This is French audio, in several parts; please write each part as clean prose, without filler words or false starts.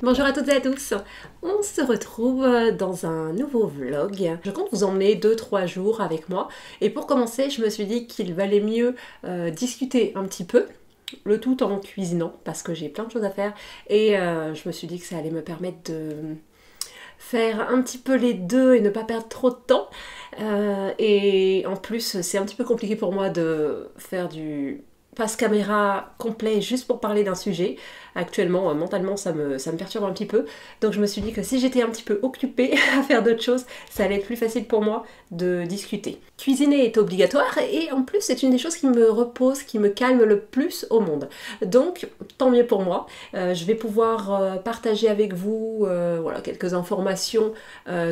Bonjour à toutes et à tous, on se retrouve dans un nouveau vlog. Je compte vous emmener 2-3 jours avec moi et pour commencer je me suis dit qu'il valait mieux discuter un petit peu, le tout en cuisinant parce que j'ai plein de choses à faire et je me suis dit que ça allait me permettre de faire un petit peu les deux et ne pas perdre trop de temps. Et en plus c'est un petit peu compliqué pour moi de faire du passe caméra complet juste pour parler d'un sujet. Actuellement, mentalement, ça me perturbe un petit peu. Donc je me suis dit que si j'étais un petit peu occupée à faire d'autres choses, ça allait être plus facile pour moi de discuter. Cuisiner est obligatoire et en plus c'est une des choses qui me repose, qui me calme le plus au monde. Donc tant mieux pour moi. Je vais pouvoir partager avec vous voilà, quelques informations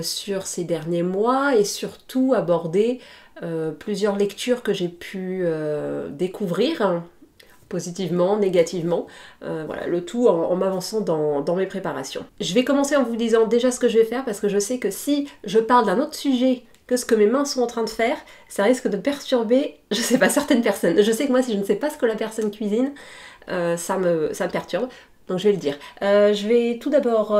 sur ces derniers mois et surtout aborder plusieurs lectures que j'ai pu découvrir, positivement, négativement, voilà, le tout en m'avançant dans mes préparations. Je vais commencer en vous disant déjà ce que je vais faire parce que je sais que si je parle d'un autre sujet que ce que mes mains sont en train de faire, ça risque de perturber, je sais pas, certaines personnes. Je sais que moi si je ne sais pas ce que la personne cuisine, ça me perturbe, donc je vais le dire. Je vais tout d'abord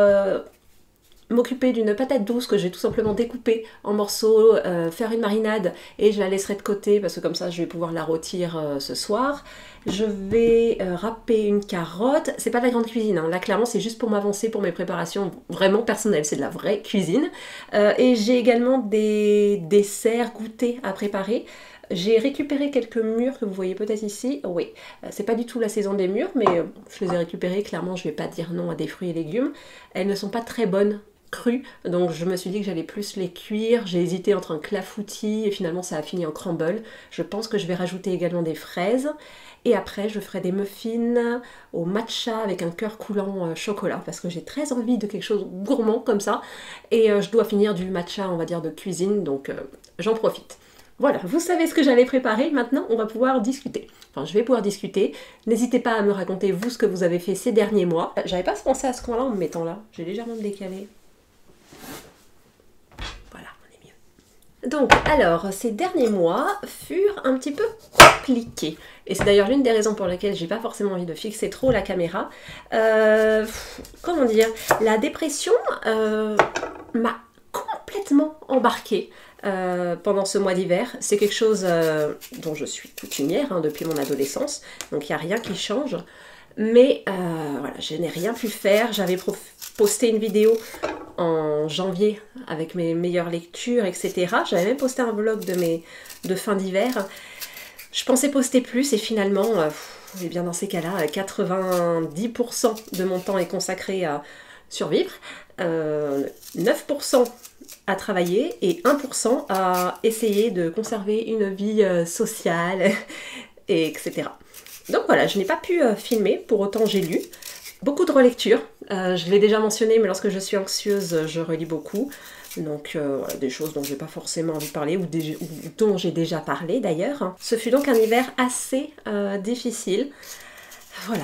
m'occuper d'une patate douce que j'ai tout simplement découpée en morceaux, faire une marinade et je la laisserai de côté parce que comme ça je vais pouvoir la rôtir ce soir. Je vais râper une carotte, c'est pas de la grande cuisine, hein. Là clairement c'est juste pour m'avancer pour mes préparations vraiment personnelles, c'est de la vraie cuisine. Et j'ai également des desserts goûtés à préparer. J'ai récupéré quelques mûres que vous voyez peut-être ici. Oui, c'est pas du tout la saison des mûres, mais je les ai récupérées. Clairement, je vais pas dire non à des fruits et légumes. Elles ne sont pas très bonnes crues, donc je me suis dit que j'allais plus les cuire. J'ai hésité entre un clafoutis et finalement ça a fini en crumble. Je pense que je vais rajouter également des fraises. Et après, je ferai des muffins au matcha avec un cœur coulant chocolat parce que j'ai très envie de quelque chose gourmand comme ça. Et je dois finir du matcha, on va dire, de cuisine, donc j'en profite. Voilà, vous savez ce que j'allais préparer, maintenant on va pouvoir discuter. Enfin, je vais pouvoir discuter. N'hésitez pas à me raconter, vous, ce que vous avez fait ces derniers mois. J'avais pas pensé à ce coin-là en me mettant là. J'ai légèrement décalé. Voilà, on est mieux. Donc, alors, ces derniers mois furent un petit peu compliqués. Et c'est d'ailleurs l'une des raisons pour lesquelles j'ai pas forcément envie de fixer trop la caméra. Comment dire, la dépression m'a complètement embarquée. Pendant ce mois d'hiver. C'est quelque chose dont je suis coutumière hein, depuis mon adolescence, donc il n'y a rien qui change. Mais voilà, je n'ai rien pu faire. J'avais posté une vidéo en janvier avec mes meilleures lectures, etc. J'avais même posté un vlog de fin d'hiver. Je pensais poster plus et finalement, eh bien dans ces cas-là, 90% de mon temps est consacré à survivre, 9% à travailler et 1% à essayer de conserver une vie sociale, et etc. Donc voilà, je n'ai pas pu filmer, pour autant j'ai lu. Beaucoup de relectures, je l'ai déjà mentionné, mais lorsque je suis anxieuse, je relis beaucoup. Donc voilà, des choses dont j'ai pas forcément envie de parler, ou dont j'ai déjà parlé d'ailleurs. Ce fut donc un hiver assez difficile. Voilà,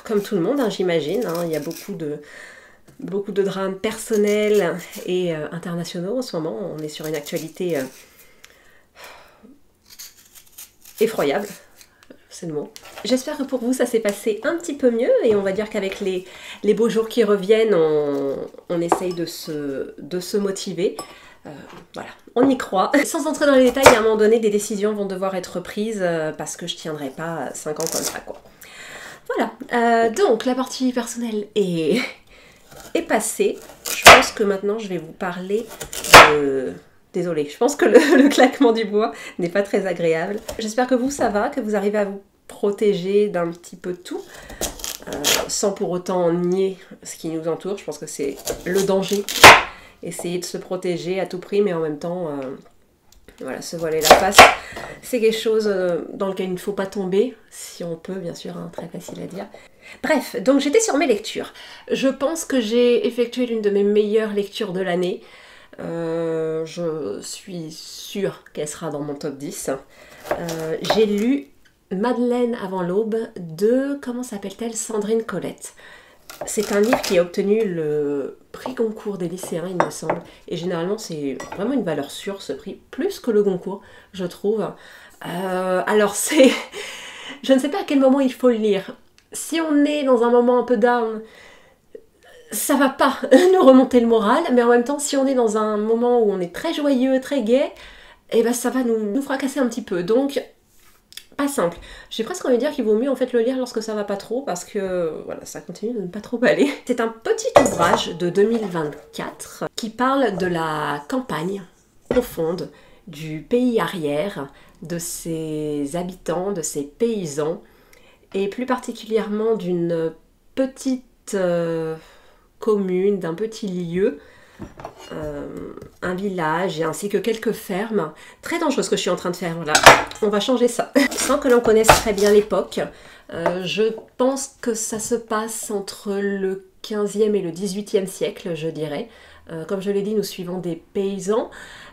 comme tout le monde, hein, j'imagine, hein, il y a beaucoup de drames personnels et internationaux en ce moment. On est sur une actualité effroyable, c'est le mot. J'espère que pour vous ça s'est passé un petit peu mieux et on va dire qu'avec les beaux jours qui reviennent, on essaye de se motiver. Voilà, on y croit. Sans entrer dans les détails, à un moment donné, des décisions vont devoir être prises parce que je tiendrai pas 5 ans comme ça, quoi. Voilà, donc la partie personnelle est passée. Je pense que maintenant je vais vous parler de... Désolée, je pense que le claquement du bois n'est pas très agréable. J'espère que vous ça va, que vous arrivez à vous protéger d'un petit peu tout, sans pour autant nier ce qui nous entoure. Je pense que c'est le danger. Essayer de se protéger à tout prix, mais en même temps, voilà, se voiler la face, c'est quelque chose dans lequel il ne faut pas tomber, si on peut, bien sûr, hein, très facile à dire. Bref, donc j'étais sur mes lectures. Je pense que j'ai effectué l'une de mes meilleures lectures de l'année. Je suis sûre qu'elle sera dans mon top 10. J'ai lu Madeleine avant l'aube de, comment s'appelle-t-elle, Sandrine Colette. C'est un livre qui a obtenu le prix Goncourt des lycéens, il me semble. Et généralement, c'est vraiment une valeur sûre, ce prix, plus que le Goncourt, je trouve. Alors, c'est... Je ne sais pas à quel moment il faut le lire. Si on est dans un moment un peu down, ça va pas nous remonter le moral, mais en même temps, si on est dans un moment où on est très joyeux, très gai, et ben ça va nous fracasser un petit peu. Donc, pas simple. J'ai presque envie de dire qu'il vaut mieux en fait le lire lorsque ça va pas trop, parce que voilà, ça continue de ne pas trop aller. C'est un petit ouvrage de 2024 qui parle de la campagne profonde, du pays arrière, de ses habitants, de ses paysans, et plus particulièrement d'une petite commune, d'un petit lieu, un village, ainsi que quelques fermes. Très dangereux ce que je suis en train de faire là. On va changer ça. Sans que l'on connaisse très bien l'époque, je pense que ça se passe entre le 15e et le 18e siècle, je dirais. Comme je l'ai dit, nous suivons des paysans.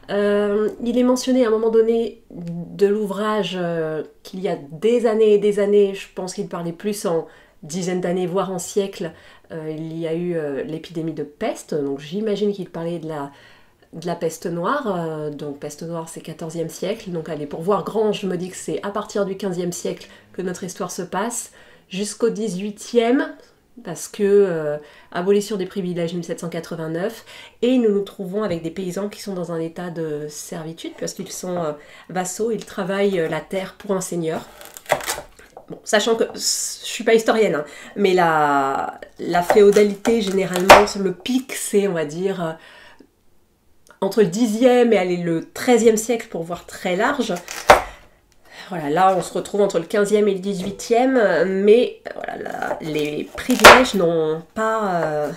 Il est mentionné à un moment donné de l'ouvrage qu'il y a des années et des années, je pense qu'il parlait plus en dizaines d'années, voire en siècles, il y a eu l'épidémie de peste, donc j'imagine qu'il parlait de la peste noire, donc peste noire c'est 14e siècle, donc allez, pour voir grand, je me dis que c'est à partir du 15e siècle que notre histoire se passe, jusqu'au 18e, parce que abolition des privilèges 1789, et nous nous trouvons avec des paysans qui sont dans un état de servitude, parce qu'ils sont vassaux, ils travaillent la terre pour un seigneur. Bon, sachant que je suis pas historienne, hein, mais la féodalité, généralement, le pic, c'est, on va dire, entre le 10e et allez, le 13e siècle, pour voir très large. Voilà, là, on se retrouve entre le 15e et le 18e, mais voilà, les privilèges n'ont pas...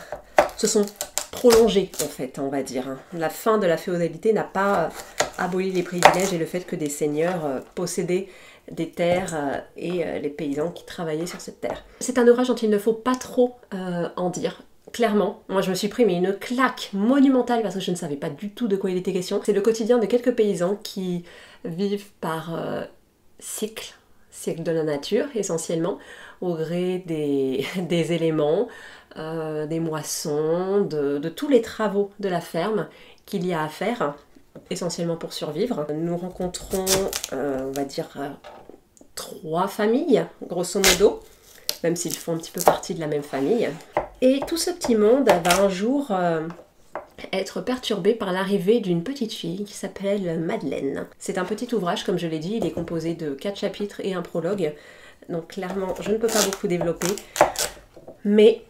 se sont prolongés, en fait, on va dire. Hein. La fin de la féodalité n'a pas aboli les privilèges et le fait que des seigneurs possédaient des terres et les paysans qui travaillaient sur cette terre. C'est un ouvrage dont il ne faut pas trop en dire. Clairement, moi je me suis pris mais une claque monumentale parce que je ne savais pas du tout de quoi il était question. C'est le quotidien de quelques paysans qui vivent par cycle de la nature essentiellement, au gré des éléments, des moissons, de tous les travaux de la ferme qu'il y a à faire, essentiellement pour survivre. Nous rencontrons, on va dire, 3 familles, grosso modo, même s'ils font un petit peu partie de la même famille. Et tout ce petit monde va un jour être perturbé par l'arrivée d'une petite fille qui s'appelle Madeleine. C'est un petit ouvrage, comme je l'ai dit, il est composé de 4 chapitres et un prologue, donc clairement je ne peux pas beaucoup développer, mais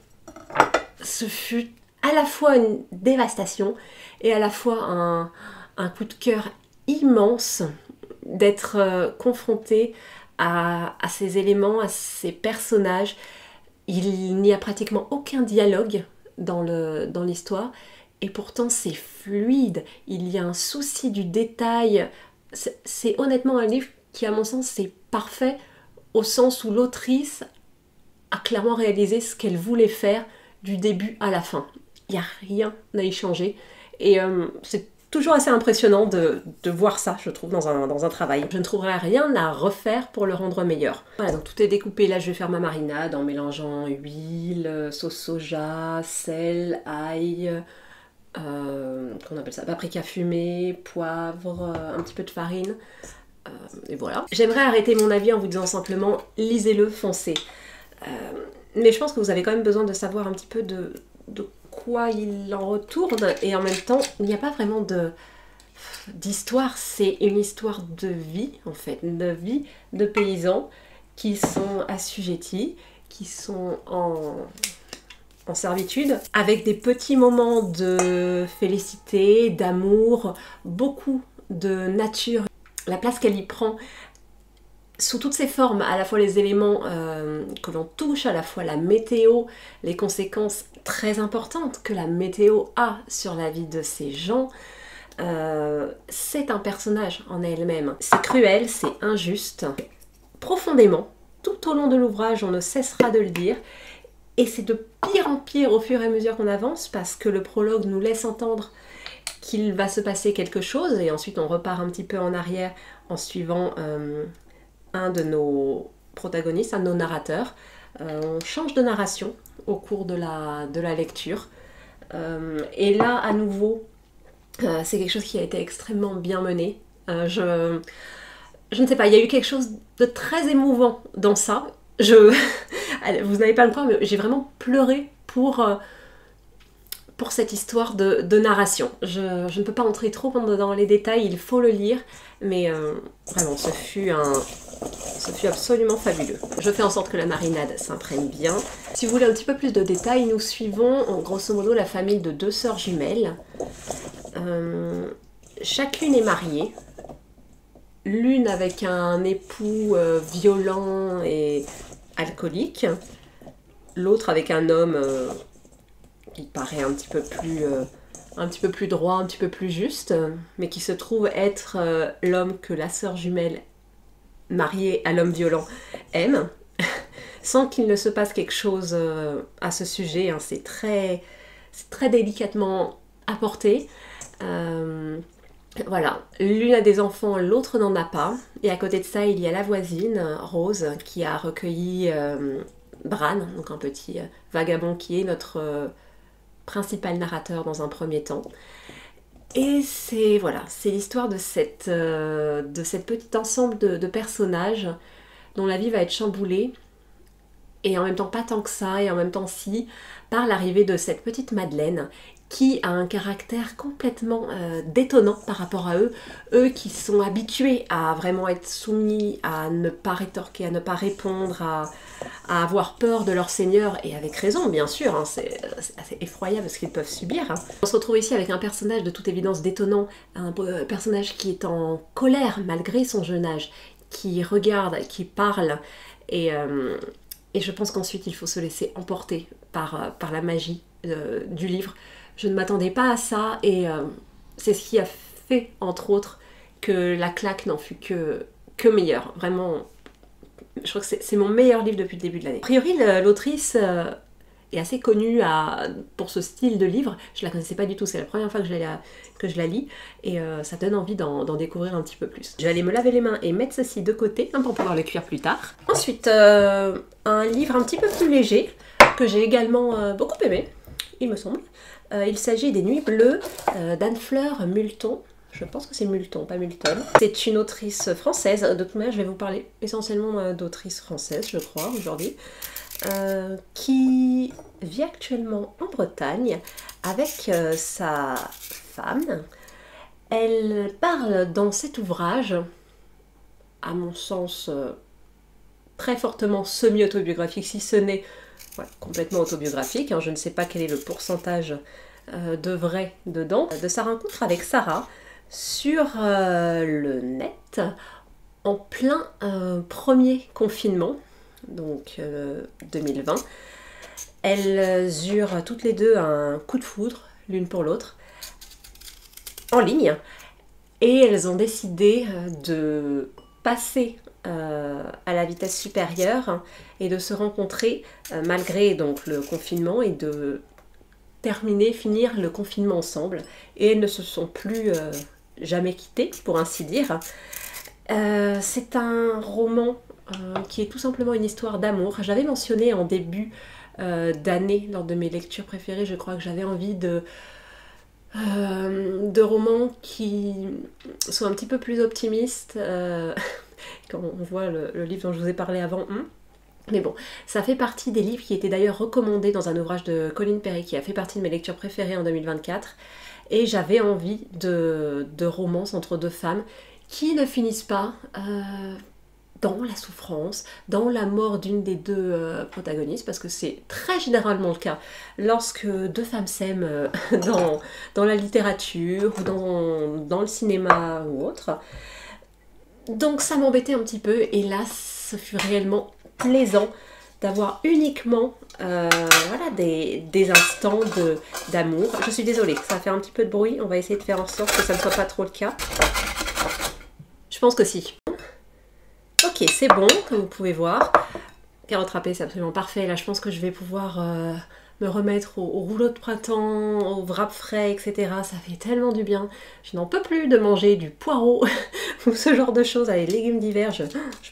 ce fut à la fois une dévastation et à la fois un coup de cœur immense d'être confronté à ces éléments, à ces personnages. Il n'y a pratiquement aucun dialogue dans l'histoire, et pourtant c'est fluide, il y a un souci du détail. C'est honnêtement un livre qui, à mon sens, c'est parfait, au sens où l'autrice a clairement réalisé ce qu'elle voulait faire du début à la fin. Il n'y a rien à y changer, et c'est toujours assez impressionnant de voir ça, je trouve, dans un travail. Je ne trouverai rien à refaire pour le rendre meilleur. Voilà, donc tout est découpé. Là, je vais faire ma marinade en mélangeant huile, sauce soja, sel, ail, qu'on appelle ça, paprika fumé, poivre, un petit peu de farine. Et voilà. J'aimerais arrêter mon avis en vous disant simplement, lisez-le, foncez. Mais je pense que vous avez quand même besoin de savoir un petit peu de quoi il en retourne, et en même temps il n'y a pas vraiment d'histoire, c'est une histoire de vie en fait, de vie de paysans qui sont assujettis, qui sont en servitude, avec des petits moments de félicité, d'amour, beaucoup de nature, la place qu'elle y prend sous toutes ses formes, à la fois les éléments que l'on touche, à la fois la météo, les conséquences très importantes que la météo a sur la vie de ces gens. C'est un personnage en elle-même. C'est cruel, c'est injuste. Profondément, tout au long de l'ouvrage, on ne cessera de le dire. Et c'est de pire en pire au fur et à mesure qu'on avance, parce que le prologue nous laisse entendre qu'il va se passer quelque chose, et ensuite on repart un petit peu en arrière en suivant un de nos protagonistes, un de nos narrateurs. On change de narration au cours de la lecture. Et là, à nouveau, c'est quelque chose qui a été extrêmement bien mené. Je ne sais pas, il y a eu quelque chose de très émouvant dans ça. Vous n'allez pas le croire, mais j'ai vraiment pleuré pour pour cette histoire de narration. Je ne peux pas entrer trop dans les détails, il faut le lire, mais vraiment, ce fut absolument fabuleux. Je fais en sorte que la marinade s'imprègne bien. Si vous voulez un petit peu plus de détails, nous suivons en grosso modo la famille de 2 sœurs jumelles. Chacune est mariée. L'une avec un époux violent et alcoolique. L'autre avec un homme qui paraît un petit peu plus droit, un petit peu plus juste, mais qui se trouve être l'homme que la sœur jumelle mariée à l'homme violent aime, sans qu'il ne se passe quelque chose à ce sujet. Hein. C'est très délicatement apporté. Voilà, l'une a des enfants, l'autre n'en a pas. Et à côté de ça, il y a la voisine, Rose, qui a recueilli Bran, donc un petit vagabond qui est notre principal narrateur dans un premier temps. Et c'est l'histoire de cette petite ensemble de personnages dont la vie va être chamboulée, et en même temps pas tant que ça, et en même temps si, par l'arrivée de cette petite Madeleine, qui a un caractère complètement détonnant par rapport à eux qui sont habitués à vraiment être soumis, à ne pas rétorquer, à ne pas répondre, à avoir peur de leur seigneur, et avec raison bien sûr, hein, c'est assez effroyable ce qu'ils peuvent subir. Hein. On se retrouve ici avec un personnage de toute évidence détonnant, un personnage qui est en colère malgré son jeune âge, qui regarde, qui parle, et je pense qu'ensuite il faut se laisser emporter par la magie du livre. Je ne m'attendais pas à ça, et c'est ce qui a fait, entre autres, que la claque n'en fut que meilleure. Vraiment, je crois que c'est mon meilleur livre depuis le début de l'année. A priori, l'autrice est assez connue pour ce style de livre. Je la connaissais pas du tout, c'est la première fois que je la lis, et ça donne envie d'en découvrir un petit peu plus. Je vais aller me laver les mains et mettre ceci de côté, pour pouvoir le cuire plus tard. Ensuite, un livre un petit peu plus léger, que j'ai également beaucoup aimé, il me semble. Il s'agit des Nuits Bleues d'Anne-Fleur Multon. Je pense que c'est Multon, pas Multon. C'est une autrice française. De toute manière, je vais vous parler essentiellement d'autrices françaises, je crois, aujourd'hui, qui vit actuellement en Bretagne avec sa femme. Elle parle dans cet ouvrage, à mon sens, très fortement semi-autobiographique, si ce n'est complètement autobiographique. Hein. Je ne sais pas quel est le pourcentage de vrai dedans. De sa rencontre avec Sarah sur le net en plein premier confinement, donc 2020. Elles eurent toutes les deux un coup de foudre l'une pour l'autre en ligne, et elles ont décidé de passer à la vitesse supérieure et de se rencontrer malgré donc le confinement, et de finir le confinement ensemble. Et elles ne se sont plus jamais quittées, pour ainsi dire. C'est un roman qui est tout simplement une histoire d'amour. J'avais mentionné en début d'année, lors de mes lectures préférées, je crois que j'avais envie de romans qui sont un petit peu plus optimistes. Quand on voit le livre dont je vous ai parlé avant. Mais bon, ça fait partie des livres qui étaient d'ailleurs recommandés dans un ouvrage de Colin Perry, qui a fait partie de mes lectures préférées en 2024. Et j'avais envie de romances entre deux femmes qui ne finissent pas dans la souffrance, dans la mort d'une des deux protagonistes, parce que c'est très généralement le cas lorsque deux femmes s'aiment dans la littérature ou dans le cinéma ou autre. Donc ça m'embêtait un petit peu, et là ce fut réellement plaisant d'avoir uniquement des instants d'amour. Je suis désolée, ça fait un petit peu de bruit, on va essayer de faire en sorte que ça ne soit pas trop le cas. Je pense que si. Ok, c'est bon, comme vous pouvez voir. Carotte râpée, c'est absolument parfait. Là, je pense que je vais pouvoir me remettre au rouleau de printemps, au wrap frais, etc. Ça fait tellement du bien. Je n'en peux plus de manger du poireau ou ce genre de choses. Les légumes d'hiver, je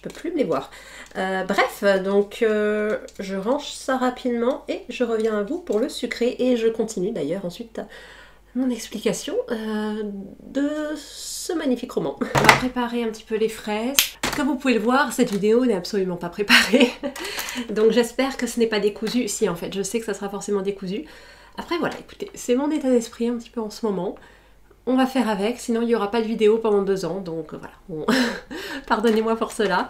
peux plus me les voir. Bref, donc je range ça rapidement et je reviens à vous pour le sucré. Et je continue d'ailleurs ensuite mon explication de ce magnifique roman. On va préparer un petit peu les fraises. Comme vous pouvez le voir, cette vidéo n'est absolument pas préparée. Donc j'espère que ce n'est pas décousu. Si, en fait, je sais que ça sera forcément décousu. Après voilà, écoutez, c'est mon état d'esprit un petit peu en ce moment. On va faire avec, sinon il n'y aura pas de vidéo pendant 2 ans, donc voilà. Bon. Pardonnez-moi pour cela.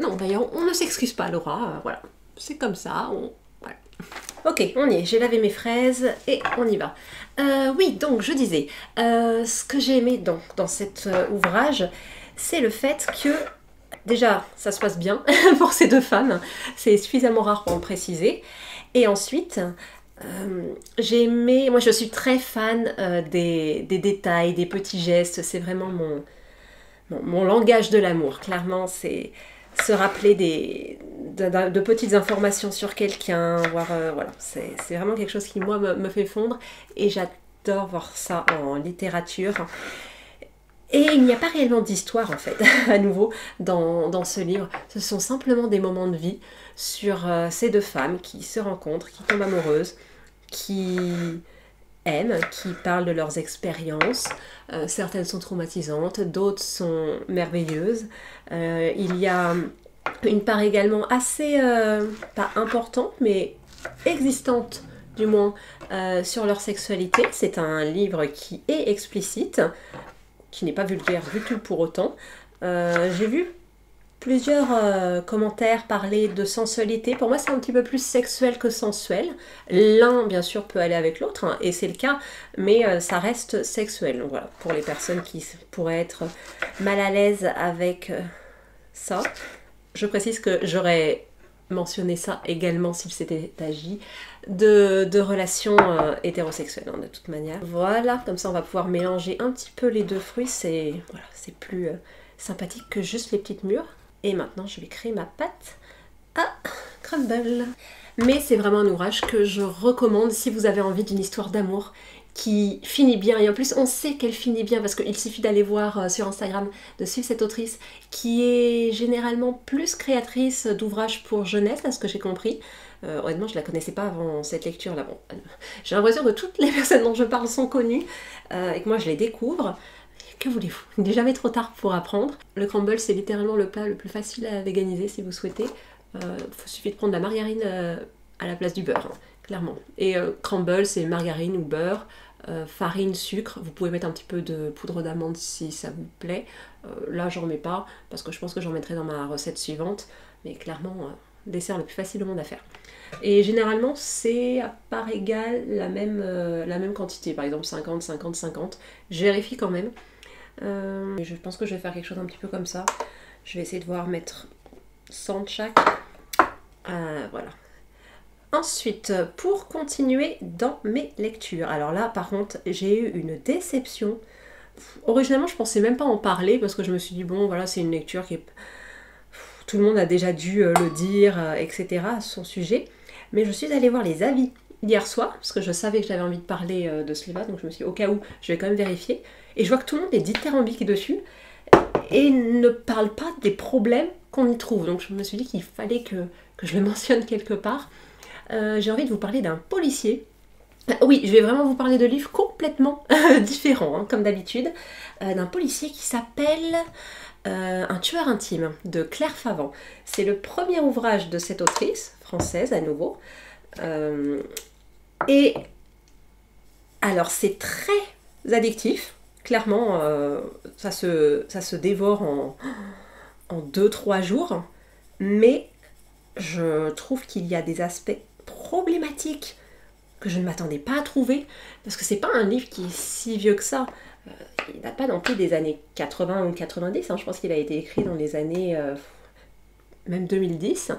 Non, d'ailleurs, on ne s'excuse pas, Laura, voilà. C'est comme ça, voilà. Ok, on y est, j'ai lavé mes fraises et on y va. Oui, donc je disais, ce que j'ai aimé dans cet ouvrage, c'est le fait que, déjà, ça se passe bien pour ces deux femmes, c'est suffisamment rare pour le préciser, et ensuite... j'ai aimé, moi je suis très fan des détails, des petits gestes, c'est vraiment mon langage de l'amour. Clairement, c'est se rappeler de petites informations sur quelqu'un, voir, voilà, c'est vraiment quelque chose qui moi me fait fondre et j'adore voir ça en littérature. Et il n'y a pas réellement d'histoire en fait, à nouveau, dans ce livre. Ce sont simplement des moments de vie sur ces deux femmes qui se rencontrent, qui tombent amoureuses, qui aiment, qui parlent de leurs expériences. Certaines sont traumatisantes, d'autres sont merveilleuses. Il y a une part également assez, pas importante, mais existante du moins, sur leur sexualité. C'est un livre qui est explicite, qui n'est pas vulgaire du tout pour autant. J'ai vu plusieurs commentaires parler de sensualité. Pour moi, c'est un petit peu plus sexuel que sensuel. L'un, bien sûr, peut aller avec l'autre, hein, et c'est le cas, mais ça reste sexuel. Donc voilà, pour les personnes qui pourraient être mal à l'aise avec ça, je précise que j'aurais mentionné ça également s'il s'était agi de relations hétérosexuelles, hein, de toute manière. Voilà, comme ça on va pouvoir mélanger un petit peu les deux fruits, c'est voilà, c'est plus sympathique que juste les petites mûres. Et maintenant, je vais créer ma pâte à crumble. Mais c'est vraiment un ouvrage que je recommande si vous avez envie d'une histoire d'amour qui finit bien. Et en plus, on sait qu'elle finit bien parce qu'il suffit d'aller voir sur Instagram, de suivre cette autrice qui est généralement plus créatrice d'ouvrages pour jeunesse, à ce que j'ai compris. Honnêtement, je la connaissais pas avant cette lecture-là. Bon, j'ai l'impression que toutes les personnes dont je parle sont connues et que moi, je les découvre. Que voulez-vous? Il n'est jamais trop tard pour apprendre. Le crumble, c'est littéralement le plat le plus facile à véganiser si vous souhaitez. Il suffit de prendre de la margarine à la place du beurre, hein, clairement. Et crumble, c'est margarine ou beurre, farine, sucre. Vous pouvez mettre un petit peu de poudre d'amande si ça vous plaît. Là, j'en mets pas parce que je pense que j'en mettrai dans ma recette suivante. Mais clairement, dessert le plus facile au monde à faire. Et généralement, c'est à part égale la même quantité. Par exemple, 50, 50, 50. Je vérifie quand même. Je pense que je vais faire quelque chose un petit peu comme ça. Je vais essayer de voir mettre 100 de chaque. Voilà. Ensuite, pour continuer dans mes lectures. Alors là, par contre, j'ai eu une déception. Originalement, je pensais même pas en parler parce que je me suis dit, bon, voilà, c'est une lecture qui est... Tout le monde a déjà dû le dire, etc. à son sujet. Mais je suis allée voir les avis hier soir, parce que je savais que j'avais envie de parler de ce livre, donc je me suis dit, au cas où, je vais quand même vérifier. Et je vois que tout le monde est dithyrambique dessus et ne parle pas des problèmes qu'on y trouve. Donc je me suis dit qu'il fallait que je le mentionne quelque part. J'ai envie de vous parler d'un policier. Oui, je vais vraiment vous parler de livres complètement différents, hein, comme d'habitude. D'un policier qui s'appelle Un tueur intime, de Claire Favant. C'est le premier ouvrage de cette autrice, française à nouveau. Et alors c'est très addictif. Clairement, ça se dévore en 2-3 jours, mais je trouve qu'il y a des aspects problématiques que je ne m'attendais pas à trouver, parce que c'est pas un livre qui est si vieux que ça. Il n'a pas non plus des années 80 ou 90, hein. Je pense qu'il a été écrit dans les années même 2010.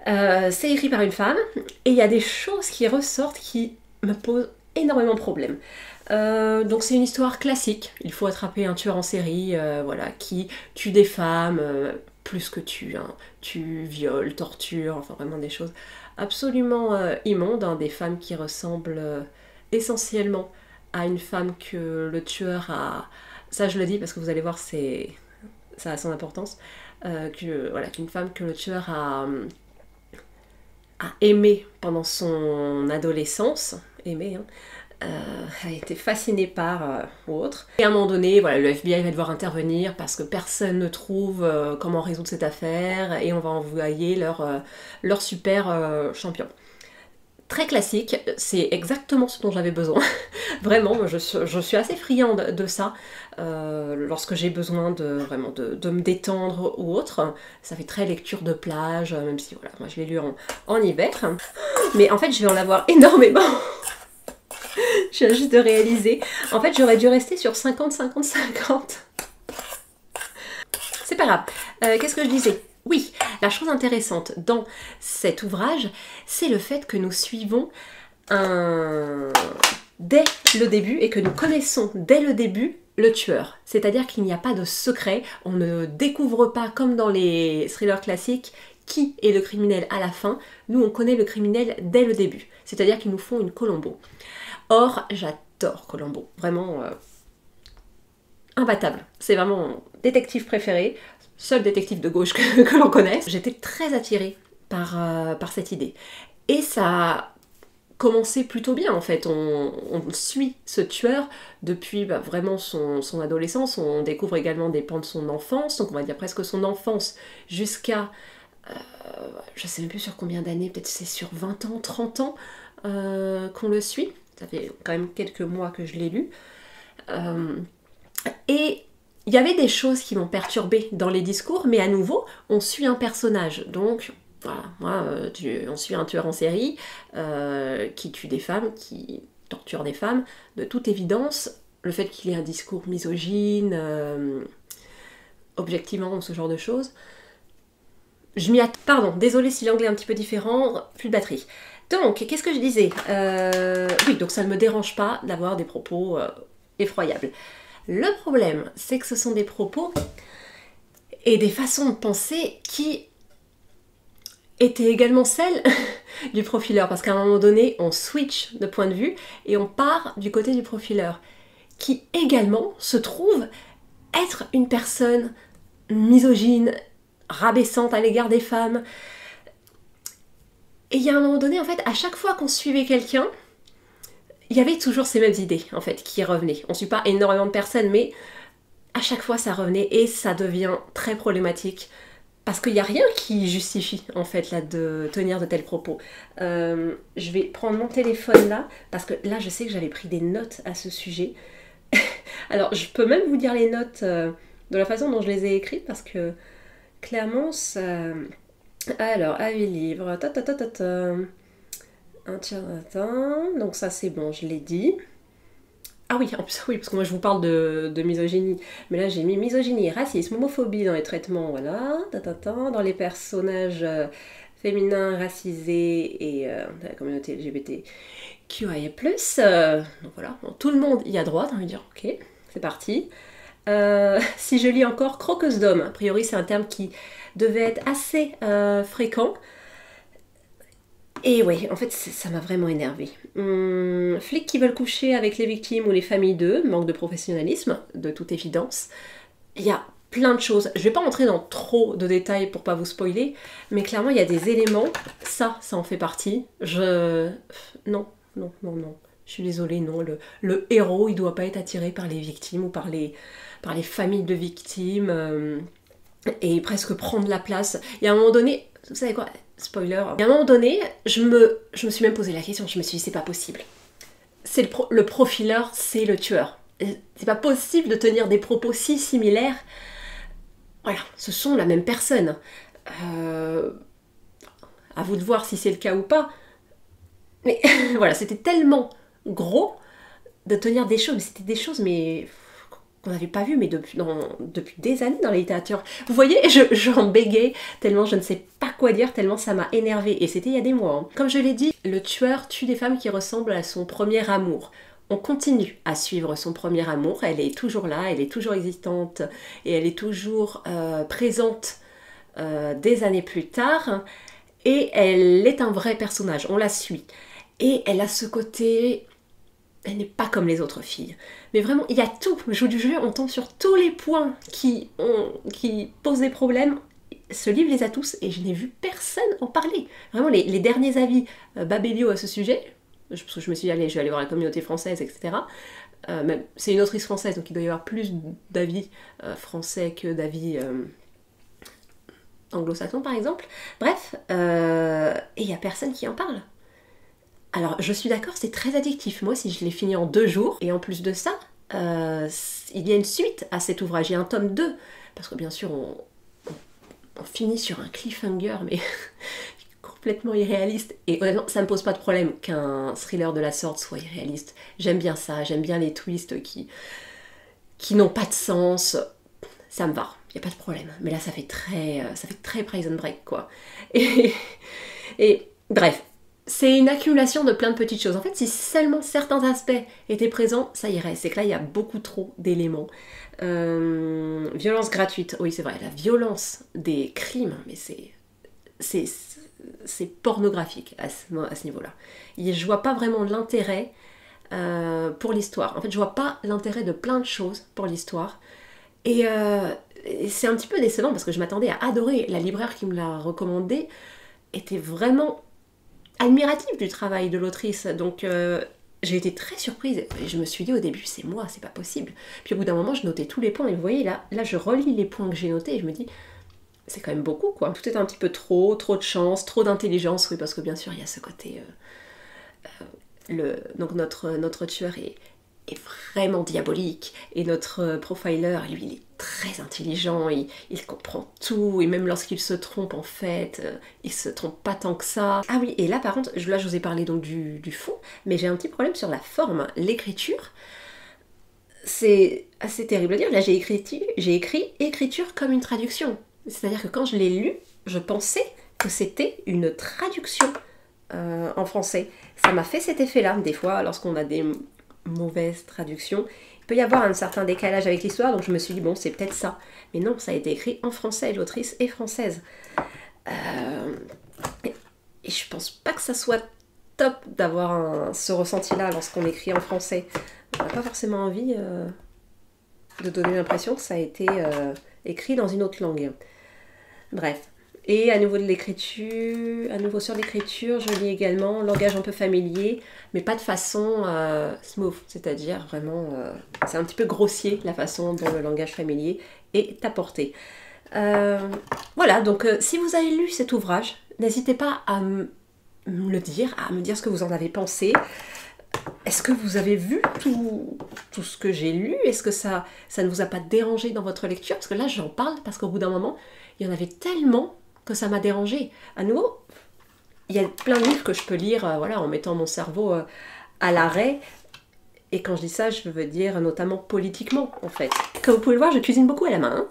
C'est écrit par une femme, et il y a des choses qui ressortent qui me posent énormément de problèmes. Donc c'est une histoire classique. Il faut attraper un tueur en série, voilà, qui tue des femmes, plus que tue, hein. Tue, viole, torture, enfin vraiment des choses absolument immondes, hein, des femmes qui ressemblent essentiellement à une femme que le tueur a... Ça je le dis parce que vous allez voir, ça a son importance. Qu'une femme que le tueur a aimée pendant son adolescence, aimée, hein, a été fasciné par ou autre. Et à un moment donné, voilà, le FBI va devoir intervenir parce que personne ne trouve comment résoudre cette affaire et on va envoyer leur super champion. très classique, c'est exactement ce dont j'avais besoin. Vraiment, moi, je suis assez friande de ça lorsque j'ai besoin vraiment de me détendre ou autre. Ça fait très lecture de plage, même si voilà, moi je l'ai lu en hiver. Mais en fait, je vais en avoir énormément. Je viens juste de réaliser. En fait, j'aurais dû rester sur 50, 50, 50. C'est pas grave. Qu'est-ce que je disais? Oui, la chose intéressante dans cet ouvrage, c'est le fait que nous suivons dès le début et que nous connaissons dès le début le tueur. C'est-à-dire qu'il n'y a pas de secret, on ne découvre pas comme dans les thrillers classiques qui est le criminel à la fin. Nous, on connaît le criminel dès le début. C'est-à-dire qu'ils nous font une Columbo. Or, j'adore Columbo. Vraiment imbattable. C'est vraiment mon détective préféré. Seul détective de gauche que l'on connaisse. J'étais très attirée par cette idée. Et ça a commencé plutôt bien en fait. On suit ce tueur depuis vraiment son adolescence. On découvre également des pans de son enfance. Donc on va dire presque son enfance jusqu'à... je sais même plus sur combien d'années. Peut-être c'est sur 20 ans, 30 ans qu'on le suit. Ça fait quand même quelques mois que je l'ai lu. Et il y avait des choses qui m'ont perturbée dans les discours, mais à nouveau, on suit un personnage. Donc, voilà, moi, on suit un tueur en série qui tue des femmes, qui torture des femmes. De toute évidence, le fait qu'il ait un discours misogyne, objectivement, ce genre de choses, je m'y attends. Pardon, désolée si l'anglais est un petit peu différent, plus de batterie. Donc, qu'est-ce que je disais? Oui, donc ça ne me dérange pas d'avoir des propos effroyables. Le problème, c'est que ce sont des propos et des façons de penser qui étaient également celles du profileur. Parce qu'à un moment donné, on switch de point de vue et on part du côté du profileur, qui également se trouve être une personne misogyne, rabaissante à l'égard des femmes. Et il y a un moment donné, en fait, à chaque fois qu'on suivait quelqu'un, il y avait toujours ces mêmes idées, en fait, qui revenaient. On ne suit pas énormément de personnes, mais à chaque fois, ça revenait et ça devient très problématique. Parce qu'il n'y a rien qui justifie, en fait, là, de tenir de tels propos. Je vais prendre mon téléphone, là, parce que là, je sais que j'avais pris des notes à ce sujet. Alors, je peux même vous dire les notes de la façon dont je les ai écrites, parce que, clairement, ça... Alors, avis livre... Donc ça c'est bon, je l'ai dit. Ah oui, en plus, oui, parce que moi je vous parle de misogynie. Mais là j'ai mis misogynie, racisme, homophobie dans les traitements, voilà. Dans les personnages féminins, racisés et de la communauté LGBTQIA+. Donc voilà, bon, tout le monde y a droit, on va dire, ok, c'est parti. Si je lis encore croqueuse d'homme, a priori c'est un terme qui devait être assez fréquent. Et ouais, en fait, ça m'a vraiment énervée. Flics qui veulent coucher avec les victimes ou les familles d'eux, manque de professionnalisme, de toute évidence. Il y a plein de choses. Je vais pas entrer dans trop de détails pour pas vous spoiler, mais clairement, il y a des éléments, ça en fait partie. Non. Je suis désolée, non. Le héros, il doit pas être attiré par les victimes ou par les familles de victimes et presque prendre la place. Il y a un moment donné, vous savez quoi ? Spoiler. À un moment donné, je me suis même posé la question, je me suis dit c'est pas possible. C'est le profileur, c'est le tueur. C'est pas possible de tenir des propos si similaires. Voilà, ce sont la même personne. À vous de voir si c'est le cas ou pas. Mais voilà, c'était tellement gros de tenir des choses, mais c'était des choses qu'on n'avait pas vu mais depuis des années dans la littérature. Vous voyez, j'en bégayais tellement je ne sais pas quoi dire, tellement ça m'a énervée. Et c'était il y a des mois. Hein. Comme je l'ai dit, le tueur tue des femmes qui ressemblent à son premier amour. On continue à suivre son premier amour. Elle est toujours là, elle est toujours existante et elle est toujours présente des années plus tard. Et elle est un vrai personnage, on la suit. Et elle a ce côté... Elle n'est pas comme les autres filles. Mais vraiment, il y a tout. Le jeu du jeu, on tombe sur tous les points qui posent des problèmes. Ce livre les a tous et je n'ai vu personne en parler. Vraiment, les derniers avis Babelio à ce sujet, parce que je me suis dit, allez, je vais aller voir la communauté française, etc. C'est une autrice française, donc il doit y avoir plus d'avis français que d'avis anglo-saxons, par exemple. Bref, et il n'y a personne qui en parle. Alors, je suis d'accord, c'est très addictif. Moi, si je l'ai fini en 2 jours, et en plus de ça, il y a une suite à cet ouvrage, il y a un tome 2, parce que bien sûr, on finit sur un cliffhanger, mais complètement irréaliste. Et honnêtement, ça me pose pas de problème qu'un thriller de la sorte soit irréaliste. J'aime bien ça, j'aime bien les twists qui n'ont pas de sens. Ça me va, il n'y a pas de problème. Mais là, ça fait très Prison Break, quoi. Et, et bref, c'est une accumulation de plein de petites choses. En fait, si seulement certains aspects étaient présents, ça irait. C'est que là, il y a beaucoup trop d'éléments. Violence gratuite, oui, c'est vrai. La violence des crimes, mais c'est pornographique à ce niveau-là. Je vois pas vraiment l'intérêt pour l'histoire. En fait, je vois pas l'intérêt de plein de choses pour l'histoire. Et c'est un petit peu décevant parce que je m'attendais à adorer. La libraire qui me l'a recommandé était vraiment admirative du travail de l'autrice. Donc j'ai été très surprise. Et je me suis dit au début, c'est moi, c'est pas possible. Puis au bout d'un moment, je notais tous les points. Et vous voyez, là je relis les points que j'ai notés et je me dis, c'est quand même beaucoup, quoi. Tout est un petit peu trop de chance, trop d'intelligence. Oui, parce que bien sûr, il y a ce côté... donc notre tueur est vraiment diabolique, et notre profiler, lui, il est très intelligent, il comprend tout, et même lorsqu'il se trompe, en fait, il se trompe pas tant que ça. Ah oui, et là par contre, là je vous ai parlé donc du fond, mais j'ai un petit problème sur la forme, l'écriture. C'est assez terrible à dire, là j'ai écrit écriture comme une traduction. C'est-à-dire que quand je l'ai lu, je pensais que c'était une traduction en français. Ça m'a fait cet effet-là, des fois, lorsqu'on a des mauvaise traduction. Il peut y avoir un certain décalage avec l'histoire, donc je me suis dit, bon, c'est peut-être ça. Mais non, ça a été écrit en français, l'autrice est française. Et je pense pas que ça soit top d'avoir ce ressenti-là lorsqu'on écrit en français. On n'a pas forcément envie de donner l'impression que ça a été écrit dans une autre langue. Bref. Et à nouveau sur l'écriture, je lis également langage un peu familier, mais pas de façon smooth, c'est-à-dire vraiment, c'est un petit peu grossier la façon dont le langage familier est apporté. Voilà, donc si vous avez lu cet ouvrage, n'hésitez pas à me le dire, à me dire ce que vous en avez pensé. Est-ce que vous avez vu tout ce que j'ai lu? Est-ce que ça ne vous a pas dérangé dans votre lecture? Parce que là, j'en parle parce qu'au bout d'un moment, il y en avait tellement que ça m'a dérangé. À nouveau, il y a plein de livres que je peux lire voilà, en mettant mon cerveau à l'arrêt. Et quand je dis ça, je veux dire notamment politiquement, en fait. Comme vous pouvez le voir, je cuisine beaucoup à la main.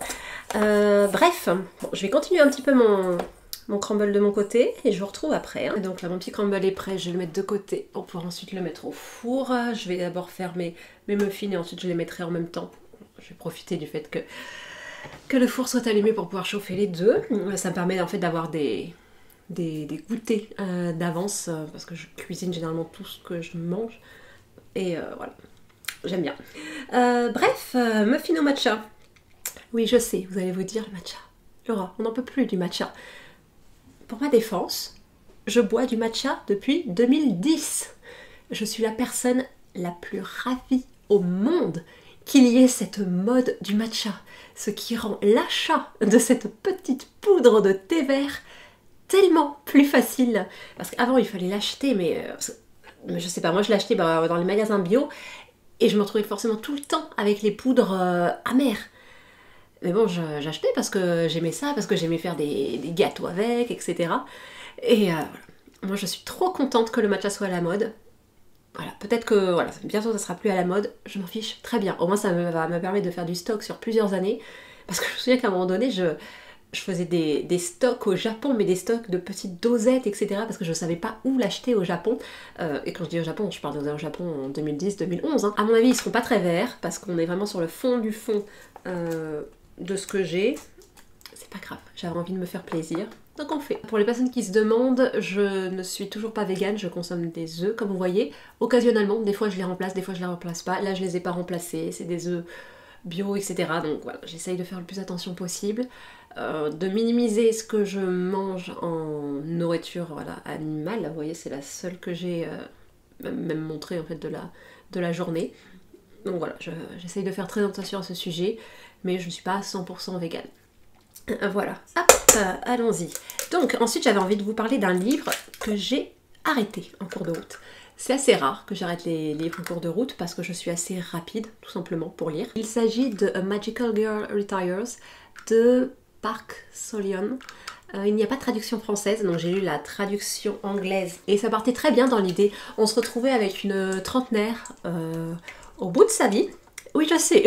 Bref, bon, je vais continuer un petit peu mon crumble de mon côté et je vous retrouve après. Et donc là, mon petit crumble est prêt, je vais le mettre de côté pour pouvoir ensuite le mettre au four. Je vais d'abord faire mes muffins et ensuite je les mettrai en même temps. Je vais profiter du fait que le four soit allumé pour pouvoir chauffer les deux. Ça me permet en fait d'avoir des goûters d'avance parce que je cuisine généralement tout ce que je mange. Et voilà, j'aime bien. Bref, muffin au matcha. Oui, je sais, vous allez vous dire, le matcha. Laura, on n'en peut plus du matcha. Pour ma défense, je bois du matcha depuis 2010. Je suis la personne la plus ravie au monde qu'il y ait cette mode du matcha. Ce qui rend l'achat de cette petite poudre de thé vert tellement plus facile. Parce qu'avant, il fallait l'acheter, mais je sais pas, moi je l'achetais dans les magasins bio et je me retrouvais forcément tout le temps avec les poudres amères. Mais bon, j'achetais parce que j'aimais ça, parce que j'aimais faire des gâteaux avec, etc. Et voilà. Moi je suis trop contente que le matcha soit à la mode. Voilà, peut-être que voilà, bientôt ça sera plus à la mode, je m'en fiche très bien. Au moins ça va me permettre de faire du stock sur plusieurs années. Parce que je me souviens qu'à un moment donné, je faisais des stocks au Japon, mais des stocks de petites dosettes, etc. Parce que je ne savais pas où l'acheter au Japon. Et quand je dis au Japon, je parle au Japon en 2010-2011. Hein. À mon avis, ils ne seront pas très verts, parce qu'on est vraiment sur le fond du fond de ce que j'ai. C'est pas grave, j'avais envie de me faire plaisir. Donc on fait. Pour les personnes qui se demandent, je ne suis toujours pas végane, je consomme des œufs, comme vous voyez. Occasionnellement, des fois je les remplace, des fois je les remplace pas. Là, je les ai pas remplacés, c'est des œufs bio, etc. Donc voilà, j'essaye de faire le plus attention possible. De minimiser ce que je mange en nourriture animale. Vous voyez, c'est la seule que j'ai même montrée en fait de la journée. Donc voilà, j'essaye de faire très attention à ce sujet, mais je ne suis pas à 100% végane. Voilà, hop, allons-y. Donc ensuite j'avais envie de vous parler d'un livre que j'ai arrêter en cours de route. C'est assez rare que j'arrête les livres en cours de route parce que je suis assez rapide, tout simplement, pour lire. Il s'agit de A Magical Girl Retires de Park So-yeon. Il n'y a pas de traduction française, donc j'ai lu la traduction anglaise. Et ça partait très bien dans l'idée. On se retrouvait avec une trentenaire au bout de sa vie. Oui, je sais,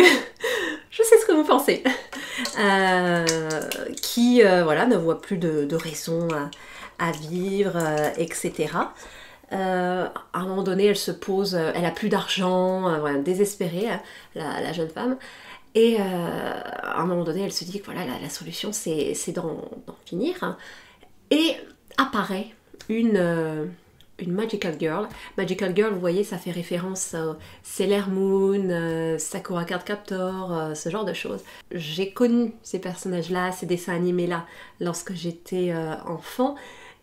je sais ce que vous pensez. Qui, voilà, ne voit plus de raison à vivre, etc. À un moment donné, elle se pose, elle a plus d'argent, voilà, désespérée, la jeune femme. Et à un moment donné, elle se dit que voilà, la solution, c'est d'en finir. Et apparaît une Magical Girl. Magical Girl, vous voyez, ça fait référence à Sailor Moon, Sakura Card Captor, ce genre de choses. J'ai connu ces personnages-là, ces dessins animés-là, lorsque j'étais enfant.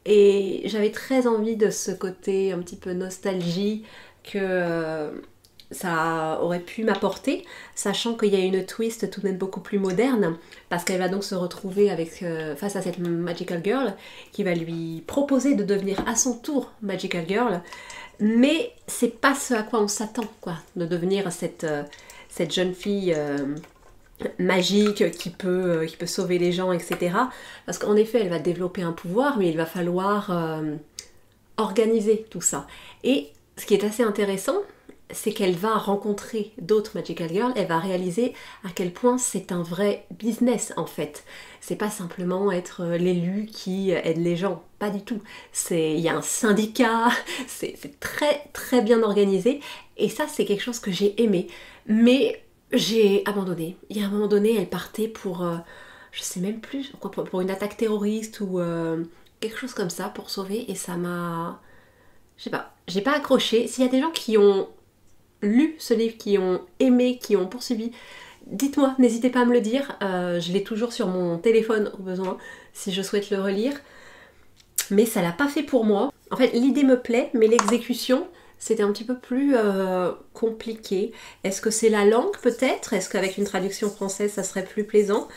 Et j'avais très envie de ce côté un petit peu nostalgie que ça aurait pu m'apporter, sachant qu'il y a une twist tout de même beaucoup plus moderne, parce qu'elle va donc se retrouver avec, face à cette Magical Girl, qui va lui proposer de devenir à son tour Magical Girl, mais c'est pas ce à quoi on s'attend, quoi, de devenir cette jeune fille magique qui peut sauver les gens, etc. Parce qu'en effet, elle va développer un pouvoir, mais il va falloir organiser tout ça. Et ce qui est assez intéressant, c'est qu'elle va rencontrer d'autres Magical Girls, elle va réaliser à quel point c'est un vrai business en fait. C'est pas simplement être l'élu qui aide les gens, pas du tout. Il y a un syndicat, c'est très très bien organisé, et ça c'est quelque chose que j'ai aimé. Mais j'ai abandonné. Il y a un moment donné, elle partait pour, je sais même plus, pour une attaque terroriste ou quelque chose comme ça pour sauver, et ça m'a... Je sais pas, j'ai pas accroché. S'il y a des gens qui ont lu ce livre, qui ont aimé, qui ont poursuivi, dites-moi, n'hésitez pas à me le dire. Je l'ai toujours sur mon téléphone au besoin, si je souhaite le relire. Mais ça l'a pas fait pour moi. En fait, l'idée me plaît, mais l'exécution, c'était un petit peu plus compliqué. Est-ce que c'est la langue peut-être? Est-ce qu'avec une traduction française, ça serait plus plaisant?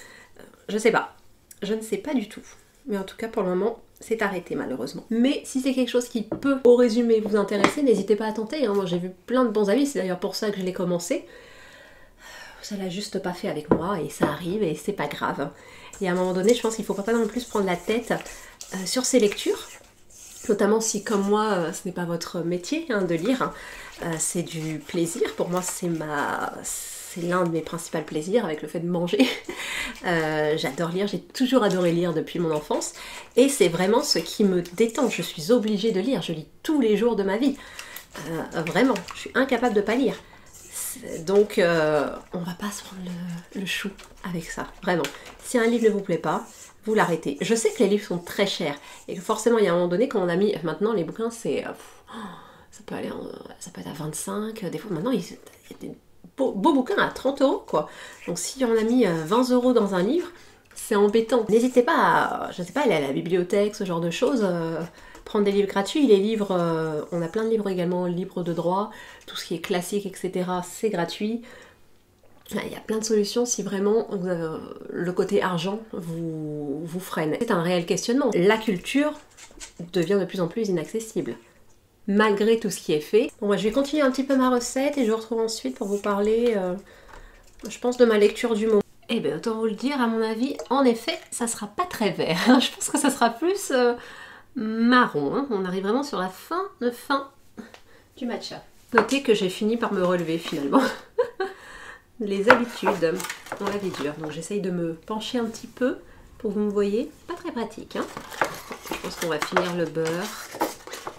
Je sais pas. Je ne sais pas du tout. Mais en tout cas, pour le moment, c'est arrêté malheureusement. Mais si c'est quelque chose qui peut, au résumé, vous intéresser, n'hésitez pas à tenter. Hein. Moi, j'ai vu plein de bons avis. C'est d'ailleurs pour ça que je l'ai commencé. Ça l'a juste pas fait avec moi et ça arrive et c'est pas grave. Et à un moment donné, je pense qu'il faut pas non plus prendre la tête sur ces lectures. Notamment si, comme moi, ce n'est pas votre métier hein, de lire, c'est du plaisir. Pour moi, c'est l'un de mes principaux plaisirs avec le fait de manger. J'adore lire, j'ai toujours adoré lire depuis mon enfance. Et c'est vraiment ce qui me détend. Je suis obligée de lire, je lis tous les jours de ma vie. Vraiment, je suis incapable de ne pas lire. Donc, on va pas se prendre le chou avec ça, vraiment. Si un livre ne vous plaît pas, vous l'arrêtez. Je sais que les livres sont très chers et que forcément il y a un moment donné quand on a mis... Maintenant les bouquins c'est... ça peut être à 25, des fois maintenant il y a des beaux bouquins à 30 € quoi. Donc si on a mis 20 € dans un livre, c'est embêtant. N'hésitez pas à, je sais pas, aller à la bibliothèque, ce genre de choses, prendre des livres gratuits. Les livres, on a plein de livres également, libres de droit, tout ce qui est classique, etc. c'est gratuit. Il y a plein de solutions si vraiment le côté argent vous freine. C'est un réel questionnement. La culture devient de plus en plus inaccessible, malgré tout ce qui est fait. Bon, moi, je vais continuer un petit peu ma recette et je vous retrouve ensuite pour vous parler, je pense, de ma lecture du moment. Eh bien, autant vous le dire, à mon avis, en effet, ça sera pas très vert. Je pense que ça sera plus marron. Hein. On arrive vraiment sur la fin du matcha. Notez que j'ai fini par me relever finalement. Les habitudes dans la vie dure. Donc j'essaye de me pencher un petit peu pour que vous me voyez. Pas très pratique. Hein. Je pense qu'on va finir le beurre.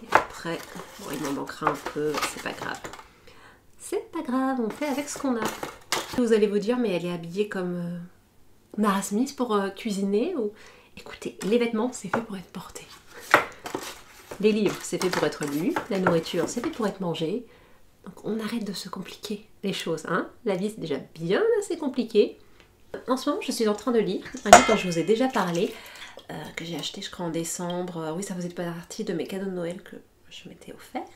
Et après, bon, il m'en manquera un peu. C'est pas grave. C'est pas grave, on fait avec ce qu'on a. Vous allez vous dire, mais elle est habillée comme Mara Smith pour cuisiner ou... Écoutez, les vêtements, c'est fait pour être porté. Les livres, c'est fait pour être lu. La nourriture, c'est fait pour être mangé. Donc on arrête de se compliquer les choses, hein. La vie c'est déjà bien assez compliqué. En ce moment je suis en train de lire un livre dont je vous ai déjà parlé, que j'ai acheté je crois en décembre. Oui, ça faisait partie de mes cadeaux de Noël que je m'étais offert.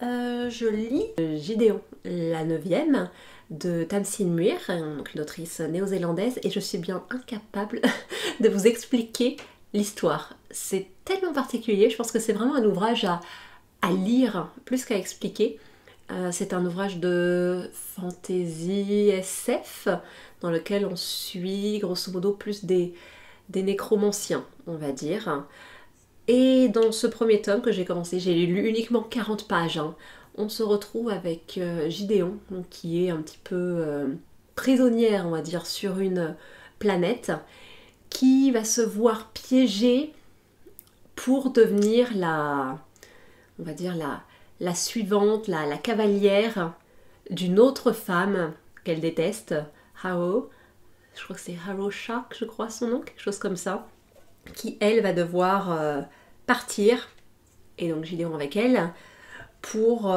Je lis Gideon, la 9e de Tamsin Muir, donc une autrice néo-zélandaise, et je suis bien incapable de vous expliquer l'histoire. C'est tellement particulier, je pense que c'est vraiment un ouvrage à lire plus qu'à expliquer. C'est un ouvrage de fantasy SF dans lequel on suit grosso modo plus des nécromanciens, on va dire. Et dans ce premier tome que j'ai commencé, j'ai lu uniquement 40 pages. Hein. On se retrouve avec Gideon, donc, qui est un petit peu prisonnière, on va dire, sur une planète, qui va se voir piégée pour devenir on va dire la suivante, la cavalière d'une autre femme qu'elle déteste, Hao. Je crois que c'est Haro Shark, je crois son nom, quelque chose comme ça. Qui, elle, va devoir partir, et donc Gideon avec elle, pour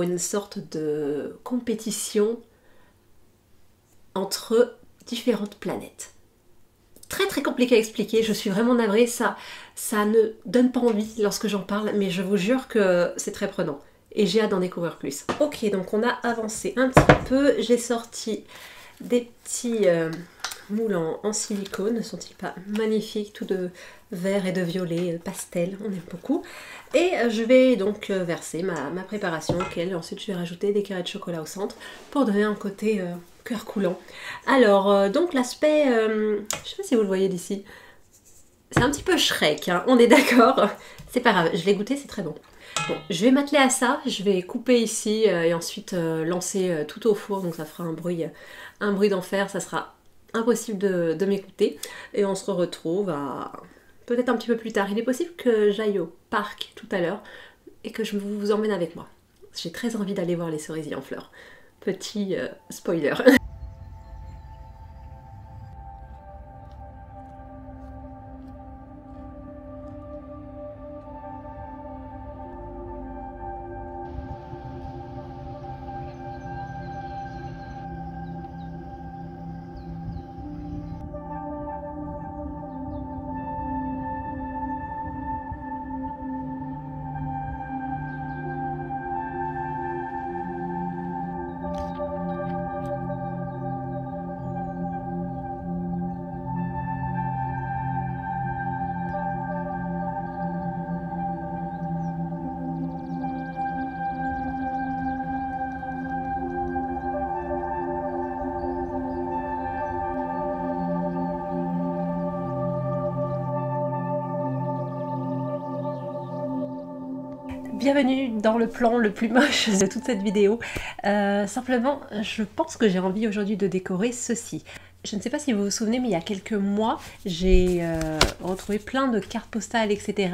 une sorte de compétition entre différentes planètes. Très très compliqué à expliquer, je suis vraiment navrée, ça ne donne pas envie lorsque j'en parle, mais je vous jure que c'est très prenant. Et j'ai hâte d'en découvrir plus. Ok, donc on a avancé un petit peu, j'ai sorti des petits moules en silicone, ne sont-ils pas magnifiques, tout de vert et de violet, pastel, on aime beaucoup. Et je vais donc verser ma préparation, ensuite je vais rajouter des carrés de chocolat au centre pour donner un côté cœur coulant. Alors, donc l'aspect, je sais pas si vous le voyez d'ici, c'est un petit peu Shrek, hein, on est d'accord. C'est pas grave, je l'ai goûté, c'est très bon. Bon, je vais m'atteler à ça, je vais couper ici et ensuite lancer tout au four, donc ça fera un bruit d'enfer, ça sera impossible de m'écouter. Et on se retrouve à peut-être un petit peu plus tard. Il est possible que j'aille au parc tout à l'heure et que je vous emmène avec moi. J'ai très envie d'aller voir les cerisiers en fleurs. Petit spoiler. Bienvenue dans le plan le plus moche de toute cette vidéo. Simplement, je pense que j'ai envie aujourd'hui de décorer ceci. Je ne sais pas si vous vous souvenez, mais il y a quelques mois, j'ai retrouvé plein de cartes postales, etc.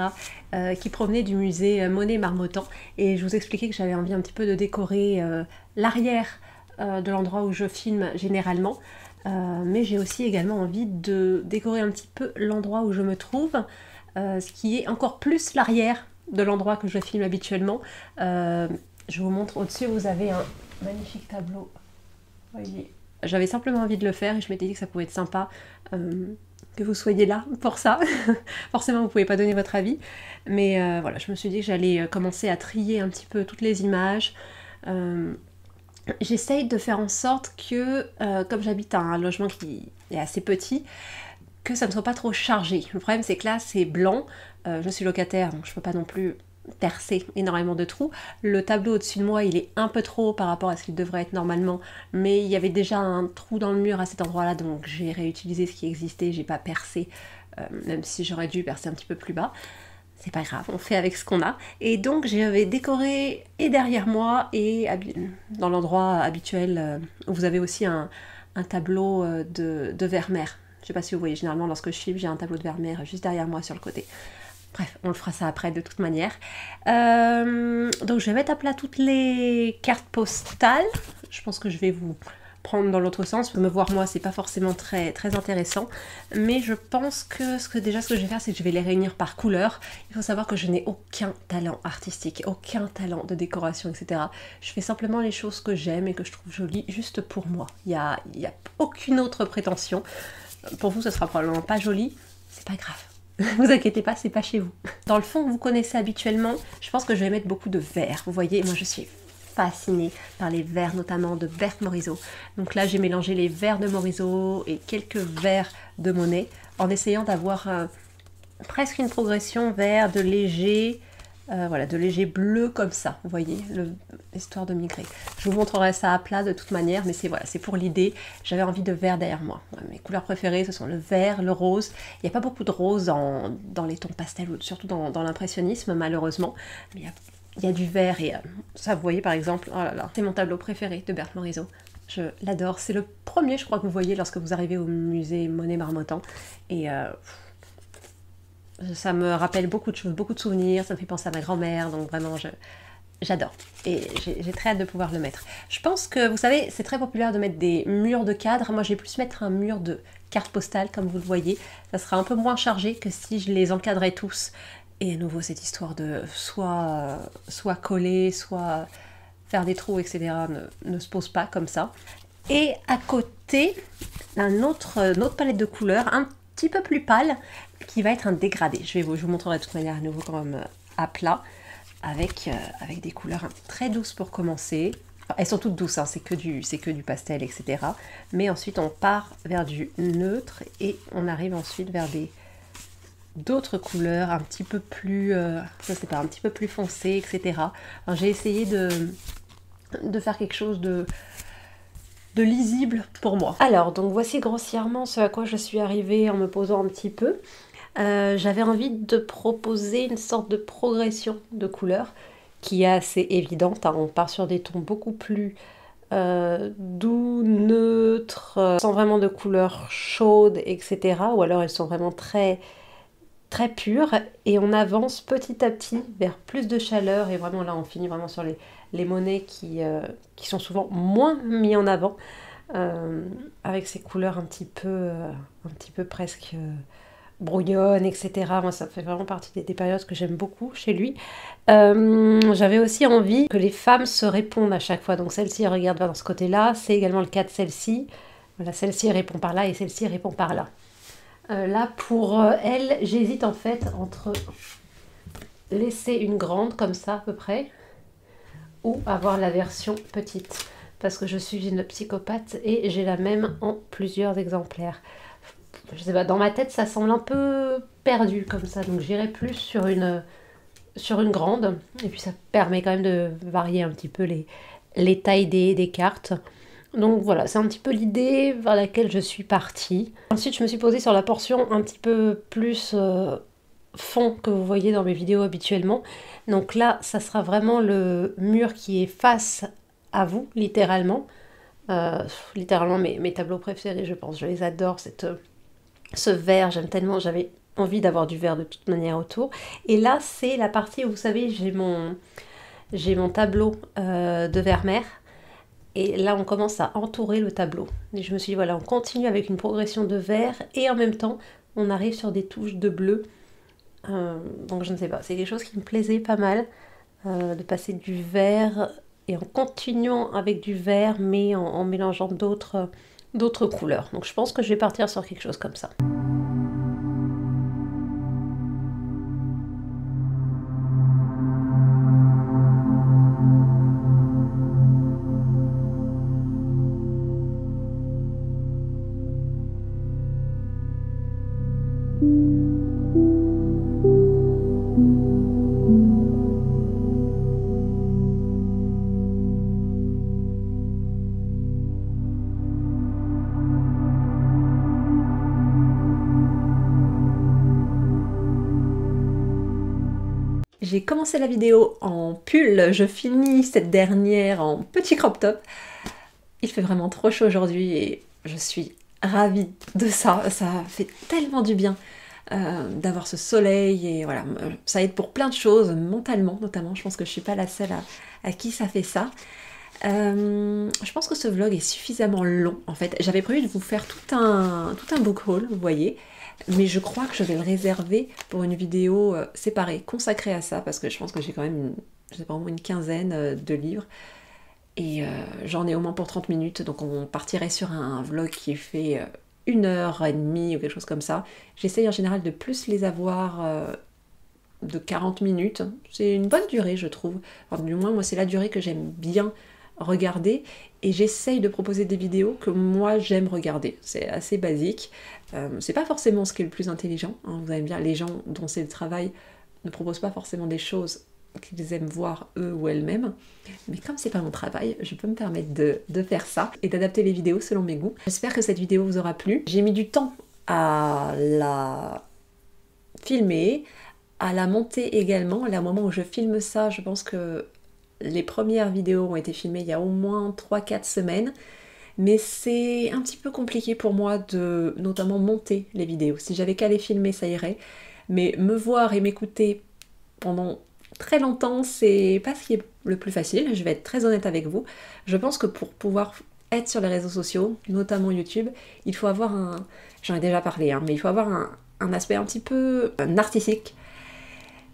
Qui provenaient du musée Monet-Marmottan. Et je vous expliquais que j'avais envie un petit peu de décorer l'arrière de l'endroit où je filme généralement. Mais j'ai aussi également envie de décorer un petit peu l'endroit où je me trouve, ce qui est encore plus l'arrière de l'endroit que je filme habituellement. Je vous montre au-dessus, vous avez un magnifique tableau. Voyez. J'avais simplement envie de le faire et je m'étais dit que ça pouvait être sympa que vous soyez là pour ça. Forcément, vous ne pouvez pas donner votre avis. Mais voilà, je me suis dit que j'allais commencer à trier un petit peu toutes les images. J'essaye de faire en sorte que, comme j'habite un logement qui est assez petit, que ça ne soit pas trop chargé. Le problème c'est que là c'est blanc, je suis locataire donc je peux pas non plus percer énormément de trous. Le tableau au-dessus de moi il est un peu trop haut par rapport à ce qu'il devrait être normalement, mais il y avait déjà un trou dans le mur à cet endroit là donc j'ai réutilisé ce qui existait, j'ai pas percé, même si j'aurais dû percer un petit peu plus bas. C'est pas grave, on fait avec ce qu'on a. Et donc j'avais décoré et derrière moi et dans l'endroit habituel où vous avez aussi un tableau de Vermeer. Je sais pas si vous voyez, généralement lorsque je filme, j'ai un tableau de Vermeer juste derrière moi sur le côté. Bref, on le fera ça après de toute manière. Donc je vais mettre à plat toutes les cartes postales. Je pense que je vais vous prendre dans l'autre sens. Me voir moi, c'est pas forcément très intéressant. Mais je pense que ce que je vais faire, c'est que je vais les réunir par couleur. Il faut savoir que je n'ai aucun talent artistique, aucun talent de décoration, etc. Je fais simplement les choses que j'aime et que je trouve jolies juste pour moi. Il y a aucune autre prétention. Pour vous, ce sera probablement pas joli, c'est pas grave. Vous inquiétez pas, c'est pas chez vous. Dans le fond, vous connaissez habituellement, je pense que je vais mettre beaucoup de verre. Vous voyez, moi je suis fascinée par les verres, notamment de Berthe Morisot. Donc là, j'ai mélangé les verres de Morisot et quelques verres de Monet, en essayant d'avoir presque une progression vers de léger, voilà, de léger bleu comme ça, vous voyez, histoire de migrer. Je vous montrerai ça à plat de toute manière, mais c'est voilà, c'est pour l'idée. J'avais envie de vert derrière moi. Ouais, mes couleurs préférées, ce sont le vert, le rose. Il n'y a pas beaucoup de rose dans les tons pastels, surtout dans l'impressionnisme, malheureusement. Mais il y a du vert et ça, vous voyez par exemple, oh là là, c'est mon tableau préféré de Berthe Morisot. Je l'adore. C'est le premier, je crois, que vous voyez lorsque vous arrivez au musée Monet-Marmottan. Et ça me rappelle beaucoup de choses, beaucoup de souvenirs, ça me fait penser à ma grand-mère, donc vraiment j'adore. Et j'ai très hâte de pouvoir le mettre. Je pense que, vous savez, c'est très populaire de mettre des murs de cadre. Moi, je vais plus mettre un mur de cartes postales, comme vous le voyez. Ça sera un peu moins chargé que si je les encadrais tous. Et à nouveau, cette histoire de soit coller, soit faire des trous, etc. ne se pose pas comme ça. Et à côté, une autre palette de couleurs, un petit peu plus pâle, qui va être un dégradé. Je vous montrerai de toute manière à nouveau quand même à plat, avec des couleurs très douces pour commencer. Enfin, elles sont toutes douces, hein, c'est que du pastel, etc. Mais ensuite on part vers du neutre et on arrive ensuite vers d'autres couleurs un petit peu plus, je sais pas, un petit peu plus foncées, etc. J'ai essayé de faire quelque chose de lisible pour moi. Alors, donc voici grossièrement ce à quoi je suis arrivée en me posant un petit peu. J'avais envie de proposer une sorte de progression de couleurs qui est assez évidente, hein. On part sur des tons beaucoup plus doux, neutres, sans vraiment de couleurs chaudes, etc. Ou alors elles sont vraiment très, très pures. Et on avance petit à petit vers plus de chaleur. Et vraiment là, on finit vraiment sur les Monet qui sont souvent moins mis en avant. Avec ces couleurs un petit peu presque brouillonne, etc. Moi, ça fait vraiment partie des périodes que j'aime beaucoup chez lui. J'avais aussi envie que les femmes se répondent à chaque fois. Donc celle-ci regarde vers ce côté-là. C'est également le cas de celle-ci. Voilà, celle-ci répond par là et celle-ci répond par là. Là, pour elle, j'hésite en fait entre laisser une grande comme ça à peu près ou avoir la version petite. Parce que je suis une psychopathe et j'ai la même en plusieurs exemplaires. Je sais pas, dans ma tête, ça semble un peu perdu comme ça, donc j'irai plus sur une grande. Et puis ça permet quand même de varier un petit peu les tailles des cartes. Donc voilà, c'est un petit peu l'idée vers laquelle je suis partie. Ensuite, je me suis posée sur la portion un petit peu plus fond que vous voyez dans mes vidéos habituellement. Donc là, ça sera vraiment le mur qui est face à vous, littéralement. Littéralement mes tableaux préférés, je pense. Je les adore, ce vert, j'aime tellement, j'avais envie d'avoir du vert de toute manière autour. Et là, c'est la partie où, vous savez, j'ai mon tableau de Vermeer. Et là, on commence à entourer le tableau. Et je me suis dit, voilà, on continue avec une progression de vert. Et en même temps, on arrive sur des touches de bleu. Donc, je ne sais pas, c'est quelque chose qui me plaisait pas mal. De passer du vert et en continuant avec du vert, mais en mélangeant d'autres couleurs. Donc je pense que je vais partir sur quelque chose comme ça. J'ai commencé la vidéo en pull, je finis cette dernière en petit crop top. Il fait vraiment trop chaud aujourd'hui et je suis ravie de ça. Ça fait tellement du bien d'avoir ce soleil et voilà, ça aide pour plein de choses, mentalement notamment. Je pense que je suis pas la seule à qui ça fait ça. Je pense que ce vlog est suffisamment long en fait. J'avais prévu de vous faire tout un book haul, vous voyez. Mais je crois que je vais le réserver pour une vidéo séparée, consacrée à ça, parce que je pense que j'ai quand même, je sais pas, au moins une quinzaine de livres. Et j'en ai au moins pour 30 minutes, donc on partirait sur un vlog qui fait 1h30 ou quelque chose comme ça. J'essaye en général de plus les avoir de 40 minutes. C'est une bonne durée, je trouve. Enfin, du moins, moi, c'est la durée que j'aime bien regarder. Et j'essaye de proposer des vidéos que moi, j'aime regarder. C'est assez basique. C'est pas forcément ce qui est le plus intelligent. Hein. Vous allez me dire, les gens dont c'est le travail ne proposent pas forcément des choses qu'ils aiment voir eux ou elles-mêmes. Mais comme c'est pas mon travail, je peux me permettre de faire ça et d'adapter les vidéos selon mes goûts. J'espère que cette vidéo vous aura plu. J'ai mis du temps à la filmer, à la monter également. Là, au moment où je filme ça, je pense que les premières vidéos ont été filmées il y a au moins 3-4 semaines. Mais c'est un petit peu compliqué pour moi de notamment monter les vidéos. Si j'avais qu'à les filmer, ça irait. Mais me voir et m'écouter pendant très longtemps, c'est pas ce qui est le plus facile. Je vais être très honnête avec vous. Je pense que pour pouvoir être sur les réseaux sociaux, notamment YouTube, il faut avoir un... J'en ai déjà parlé, hein, mais il faut avoir un aspect un petit peu narcissique.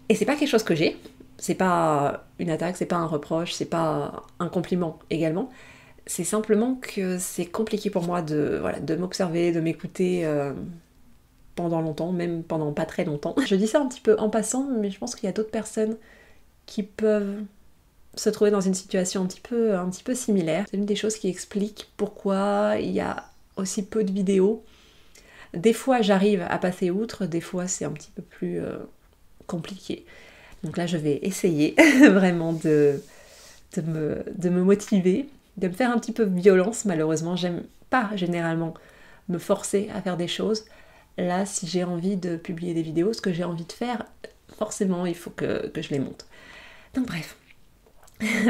Et c'est pas quelque chose que j'ai. C'est pas une attaque, c'est pas un reproche, c'est pas un compliment également. C'est simplement que c'est compliqué pour moi de m'observer, de m'écouter pendant longtemps, même pendant pas très longtemps. Je dis ça un petit peu en passant, mais je pense qu'il y a d'autres personnes qui peuvent se trouver dans une situation un petit peu similaire. C'est une des choses qui explique pourquoi il y a aussi peu de vidéos. Des fois j'arrive à passer outre, des fois c'est un petit peu plus compliqué. Donc là je vais essayer vraiment de me motiver, de me faire un petit peu violence. Malheureusement, j'aime pas généralement me forcer à faire des choses. Là, si j'ai envie de publier des vidéos, ce que j'ai envie de faire, forcément, il faut que je les monte. Donc bref,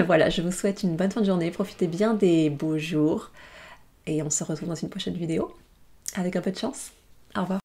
voilà, je vous souhaite une bonne fin de journée. Profitez bien des beaux jours. Et on se retrouve dans une prochaine vidéo, avec un peu de chance. Au revoir.